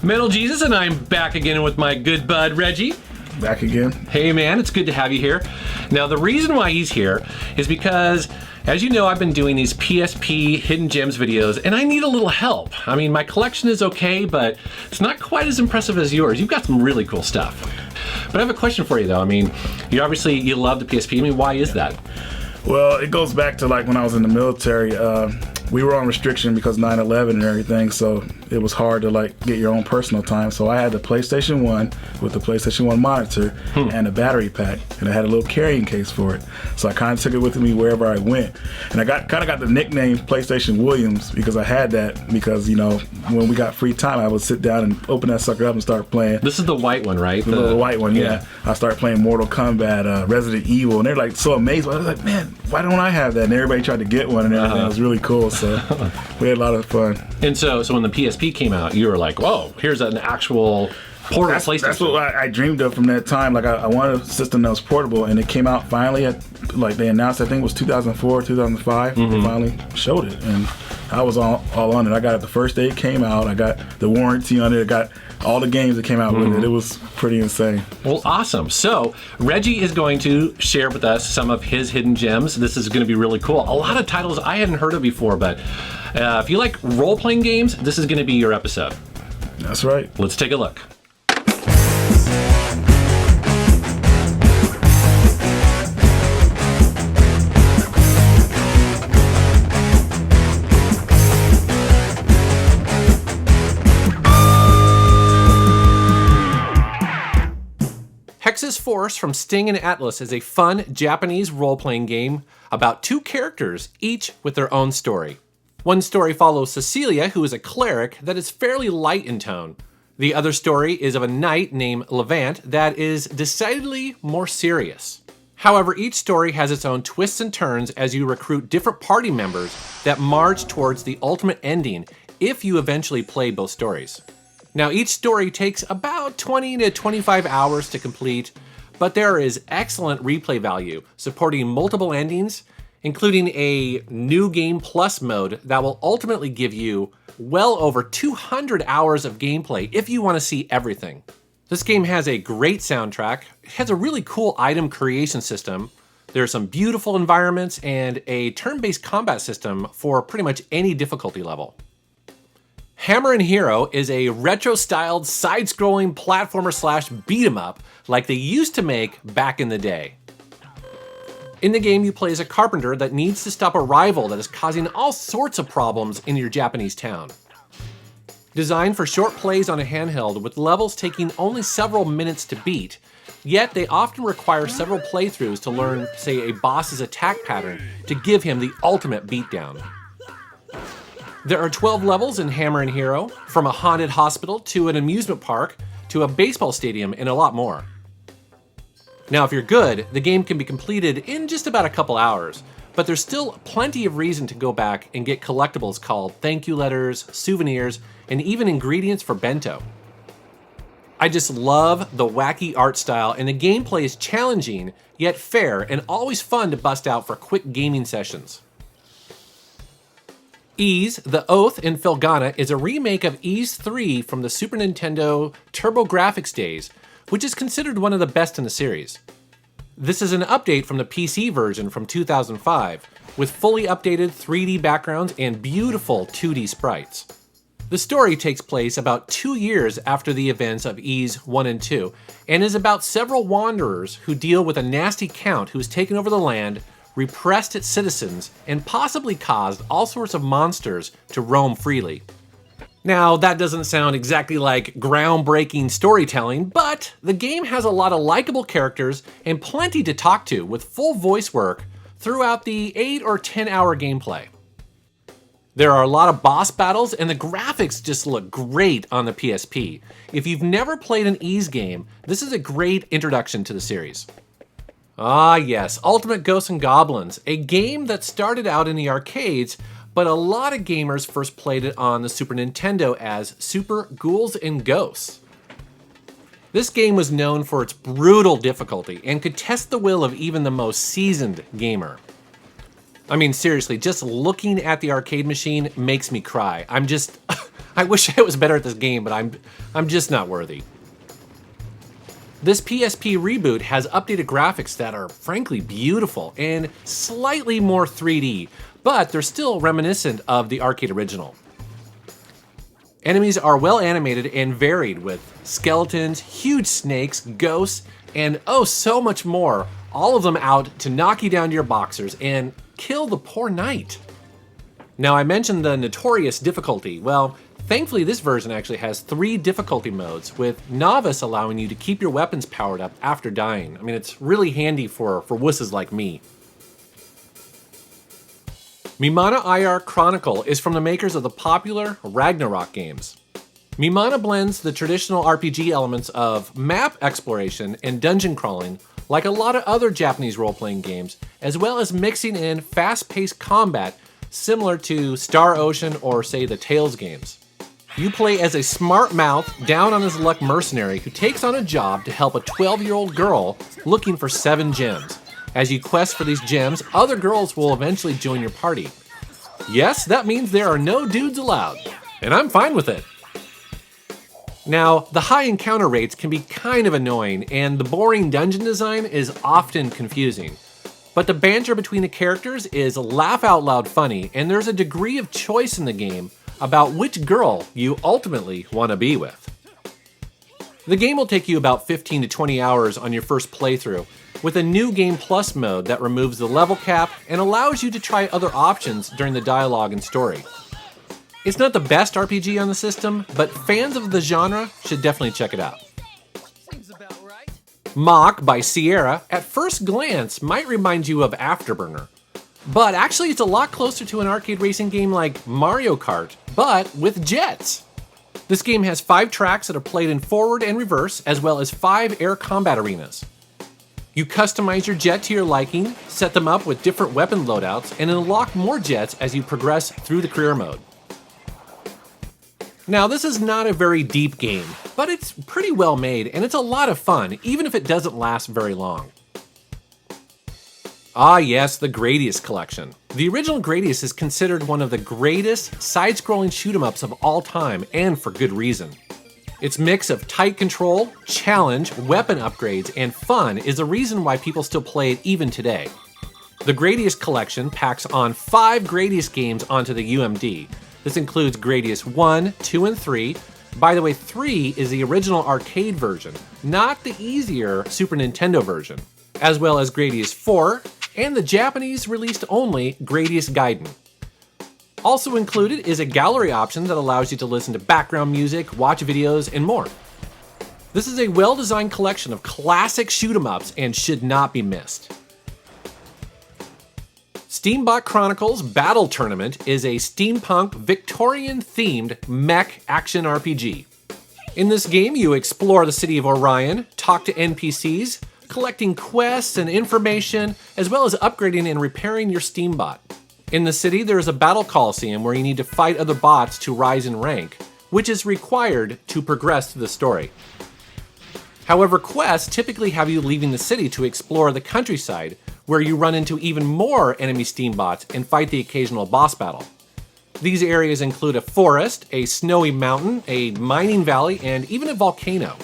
Metal Jesus, and I'm back again with my good bud Reggie. Back again. Hey man, it's good to have you here. Now the reason why he's here is because, as you know, I've been doing these PSP hidden gems videos and I need a little help. I mean, my collection is okay, but it's not quite as impressive as yours. You've got some really cool stuff. But I have a question for you though. I mean, you love the PSP. I mean, why is that? Well, it goes back to like when I was in the military. We were on restriction because 9/11 and everything, so it was hard to like get your own personal time. So I had the PlayStation 1 with the PlayStation 1 monitor and a battery pack, and I had a little carrying case for it. So I kind of took it with me wherever I went, and I kind of got the nickname PlayStation Williams because I had that because, you know, when we got free time, I would sit down and open that sucker up and start playing. This is the white one, right? The little white one, yeah. I started playing Mortal Kombat, Resident Evil, and they're like so amazed. I was like, man, why don't I have that? And everybody tried to get one, and everything. It was really cool. So we had a lot of fun. And so when the PSP came out, you were like, whoa, here's an actual portable PlayStation. That's what I dreamed of from that time. Like I wanted a system that was portable, and it came out finally like they announced, I think it was 2004, 2005. They finally showed it, and I was all on it. I got it the first day it came out. I got the warranty on it. I got all the games that came out with it. It was pretty insane. Well, awesome. So Reggie is going to share with us some of his hidden gems. This is going to be really cool. A lot of titles I hadn't heard of before, but if you like role-playing games, this is going to be your episode. That's right. Let's take a look. Hexyz Force from Sting and Atlas is a fun Japanese role-playing game about two characters, each with their own story. One story follows Cecilia, who is a cleric that is fairly light in tone. The other story is of a knight named Levant that is decidedly more serious. However, each story has its own twists and turns as you recruit different party members that march towards the ultimate ending if you eventually play both stories. Now, each story takes about 20 to 25 hours to complete, but there is excellent replay value, supporting multiple endings, including a New Game Plus mode that will ultimately give you well over 200 hours of gameplay if you want to see everything. This game has a great soundtrack, it has a really cool item creation system, there are some beautiful environments, and a turn-based combat system for pretty much any difficulty level. Hammerin Hero is a retro-styled, side-scrolling platformer slash beat-em-up like they used to make back in the day. In the game, you play as a carpenter that needs to stop a rival that is causing all sorts of problems in your Japanese town. Designed for short plays on a handheld with levels taking only several minutes to beat, yet they often require several playthroughs to learn, say, a boss's attack pattern to give him the ultimate beatdown. There are 12 levels in Hammerin Hero, from a haunted hospital to an amusement park to a baseball stadium and a lot more. Now, if you're good, the game can be completed in just about a couple hours, but there's still plenty of reason to go back and get collectibles called thank you letters, souvenirs, and even ingredients for bento. I just love the wacky art style, and the gameplay is challenging, yet fair, and always fun to bust out for quick gaming sessions. Ys, the Oath in Felghana is a remake of Ys 3 from the Super Nintendo TurboGrafx days, which is considered one of the best in the series. This is an update from the PC version from 2005, with fully updated 3D backgrounds and beautiful 2D sprites. The story takes place about 2 years after the events of Ys 1 and 2, and is about several wanderers who deal with a nasty count who has taken over the land, repressed its citizens, and possibly caused all sorts of monsters to roam freely. Now, that doesn't sound exactly like groundbreaking storytelling, but the game has a lot of likable characters and plenty to talk to with full voice work throughout the 8 or 10 hour gameplay. There are a lot of boss battles, and the graphics just look great on the PSP. If you've never played an Ys game, this is a great introduction to the series. Ah yes, Ultimate Ghosts and Goblins, a game that started out in the arcades, but a lot of gamers first played it on the Super Nintendo as Super Ghouls and Ghosts. This game was known for its brutal difficulty and could test the will of even the most seasoned gamer. I mean, seriously, just looking at the arcade machine makes me cry. I wish I was better at this game, but I'm just not worthy. This PSP reboot has updated graphics that are frankly beautiful and slightly more 3D, but they're still reminiscent of the arcade original. Enemies are well animated and varied with skeletons, huge snakes, ghosts, and oh so much more, all of them out to knock you down to your boxers and kill the poor knight. Now I mentioned the notorious difficulty. Well, thankfully this version actually has 3 difficulty modes, with Novice allowing you to keep your weapons powered up after dying. I mean, it's really handy for wusses like me. Mimana Iyar Chronicle is from the makers of the popular Ragnarok games. Mimana blends the traditional RPG elements of map exploration and dungeon crawling like a lot of other Japanese role-playing games, as well as mixing in fast-paced combat similar to Star Ocean or say the Tales games. You play as a smart mouth, down on his luck mercenary who takes on a job to help a 12-year-old girl looking for 7 gems. As you quest for these gems, other girls will eventually join your party. Yes, that means there are no dudes allowed, and I'm fine with it. Now, the high encounter rates can be kind of annoying, and the boring dungeon design is often confusing. But the banter between the characters is laugh out loud funny, and there's a degree of choice in the game about which girl you ultimately want to be with. The game will take you about 15 to 20 hours on your first playthrough, with a new Game Plus mode that removes the level cap and allows you to try other options during the dialogue and story. It's not the best RPG on the system, but fans of the genre should definitely check it out. Seems about right. MACH by Sierra at first glance might remind you of Afterburner, but actually it's a lot closer to an arcade racing game like Mario Kart, but with jets. This game has 5 tracks that are played in forward and reverse, as well as 5 air combat arenas. You customize your jet to your liking, set them up with different weapon loadouts, and unlock more jets as you progress through the career mode. Now, this is not a very deep game, but it's pretty well made, and it's a lot of fun, even if it doesn't last very long. Ah yes, the Gradius Collection. The original Gradius is considered one of the greatest side-scrolling shoot-'em-ups of all time, and for good reason. Its mix of tight control, challenge, weapon upgrades, and fun is the reason why people still play it even today. The Gradius Collection packs on 5 Gradius games onto the UMD. This includes Gradius 1, 2, and 3. By the way, 3 is the original arcade version, not the easier Super Nintendo version, as well as Gradius 4, and the Japanese released only Gradius Gaiden. Also included is a gallery option that allows you to listen to background music, watch videos, and more. This is a well-designed collection of classic shoot-'em-ups and should not be missed. Steambot Chronicles Battle Tournament is a steampunk, Victorian-themed mech action RPG. In this game, you explore the city of Orion, talk to NPCs, collecting quests and information, as well as upgrading and repairing your Steambot. In the city, there is a battle coliseum where you need to fight other bots to rise in rank, which is required to progress through the story. However, quests typically have you leaving the city to explore the countryside, where you run into even more enemy Steambots and fight the occasional boss battle. These areas include a forest, a snowy mountain, a mining valley, and even a volcano.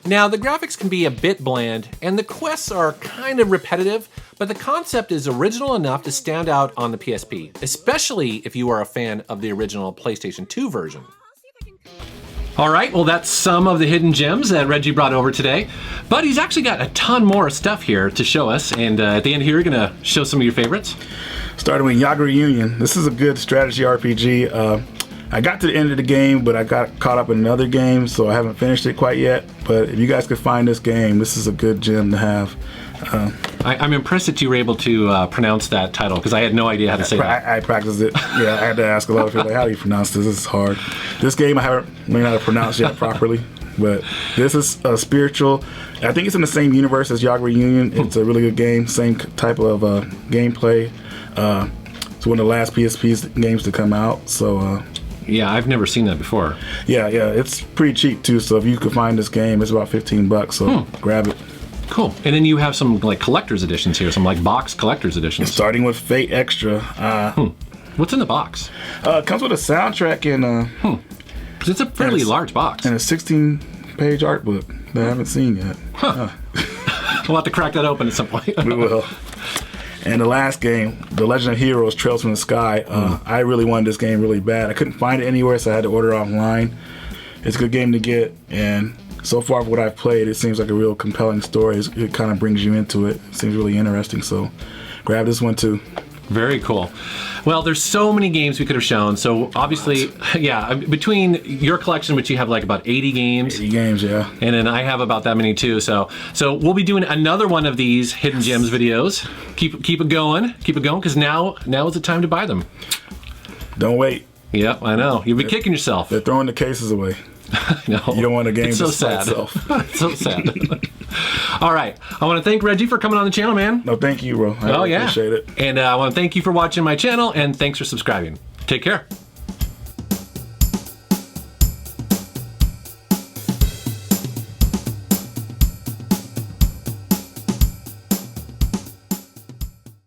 Now, the graphics can be a bit bland, and the quests are kind of repetitive, but the concept is original enough to stand out on the PSP, especially if you are a fan of the original PlayStation 2 version. All right, well, that's some of the hidden gems that Reggie brought over today, but he's actually got a ton more stuff here to show us, and at the end here, you're gonna show some of your favorites. Starting with Yggdra Union. This is a good strategy RPG. I got to the end of the game, but I got caught up in another game, so I haven't finished it quite yet. But if you guys could find this game, this is a good gem to have. I'm impressed that you were able to pronounce that title, because I had no idea how to say that. I practiced it. Yeah, I had to ask a lot of people, like, how do you pronounce this? This is hard. This game I haven't learned how to pronounce yet properly, but this is a spiritual. I think it's in the same universe as Yggdra Union. It's a really good game, same type of gameplay. It's one of the last PSP games to come out, so... Yeah, I've never seen that before. Yeah, it's pretty cheap too. So if you could find this game, it's about $15. So grab it. Cool. And then you have some like collector's editions here, some like box collector's editions. Starting with Fate Extra. What's in the box? It comes with a soundtrack and 'Cause it's a fairly large box. and a 16-page art book that I haven't seen yet. We'll have to crack that open at some point. We will. And the last game, The Legend of Heroes: Trails from the Sky. I really wanted this game really bad. I couldn't find it anywhere, so I had to order it online. It's a good game to get, and so far, what I've played, it seems like a real compelling story. It kind of brings you into it. It seems really interesting, so grab this one too. Very cool. Well, there's so many games we could have shown. So obviously, yeah, between your collection, which you have like about 80 games. 80 games, yeah. And then I have about that many too. So we'll be doing another one of these hidden gems videos. Keep it going, because now is the time to buy them. Don't wait. Yep, I know. You'll be kicking yourself. They're throwing the cases away. No, You don't want a game it's to so spite sad. itself. It's so sad. All right, I want to thank Reggie for coming on the channel, man. No, thank you, bro. I really appreciate it. And I want to thank you for watching my channel, and thanks for subscribing. Take care.